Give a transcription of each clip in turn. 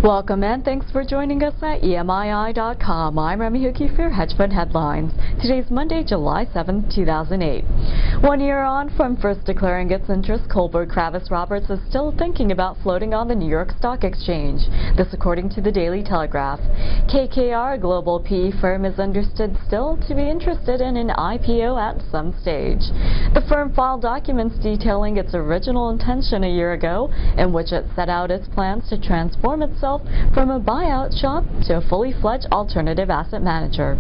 Welcome and thanks for joining us at EMII.com. I'm Remy Huki for your hedge fund headlines. Today's Monday, July 7, 2008. 1 year on from first declaring its interest, Kohlberg Kravis Roberts is still thinking about floating on the New York Stock Exchange. This according to the Daily Telegraph. KKR, a global PE firm, is understood still to be interested in an IPO at some stage. The firm filed documents detailing its original intention a year ago, in which it set out its plans to transform itself from a buyout shop to a fully fledged alternative asset manager.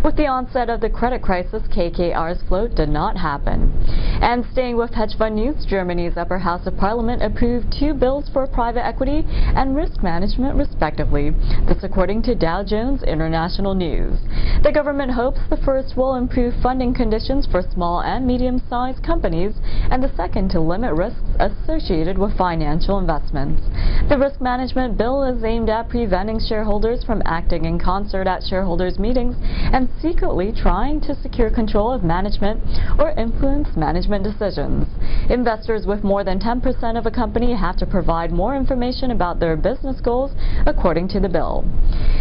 With the onset of the credit crisis, KKR's float did not happen. And staying with hedge fund news, Germany's upper house of parliament approved 2 bills for private equity and risk management respectively. This according to Dow Jones International News. The government hopes the first will improve funding conditions for small and medium-sized companies, and the second to limit risks associated with financial investments. The risk management bill is aimed at preventing shareholders from acting in concert at shareholders' meetings and secretly trying to secure control of management or influence management decisions. Investors with more than 10% of a company have to provide more information about their business goals, according to the bill.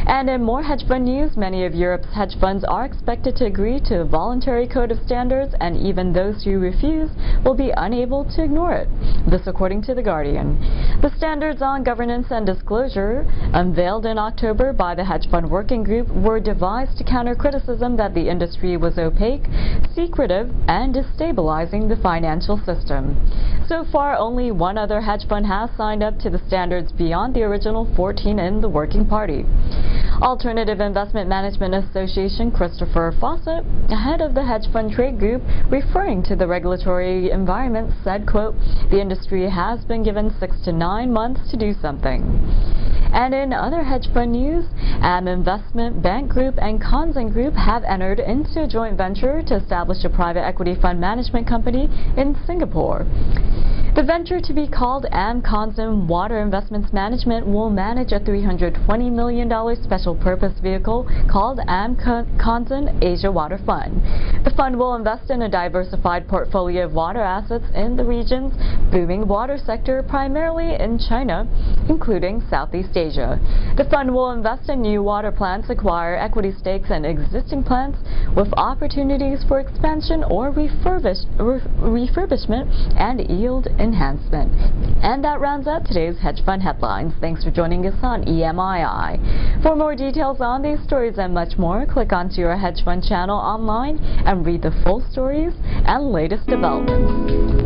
And in more hedge fund news, many of Europe's hedge funds are expected to agree to a voluntary code of standards, and even those who refuse will be unable to ignore it. This according to The Guardian. The standards on governance and disclosure, unveiled in October by the Hedge Fund Working Group, were devised to counter criticism that the industry was opaque, secretive, and destabilizing the financial system. So far, only one other hedge fund has signed up to the standards beyond the original 14 in the Working Party. Alternative Investment Management Association Christopher Fawcett, head of the hedge fund trade group, referring to the regulatory environment, said, quote, "The industry has been given 6 to 9 months to do something." And in other hedge fund news, Am Investment Bank Group and Konzen Group have entered into a joint venture to establish a private equity fund management company in Singapore. The venture, to be called Am Konzen Water Investments Management, will manage a $320 million special purpose vehicle called Am Konzen Asia Water Fund. The fund will invest in a diversified portfolio of water assets in the region's booming water sector, primarily in China, including Southeast Asia. The fund will invest in new water plants, acquire equity stakes in existing plants, with opportunities for expansion or refurbishment and yield enhancement. And that rounds out today's hedge fund headlines. Thanks for joining us on EMII. For more details on these stories and much more, click onto your hedge fund channel online and read the full stories and latest developments.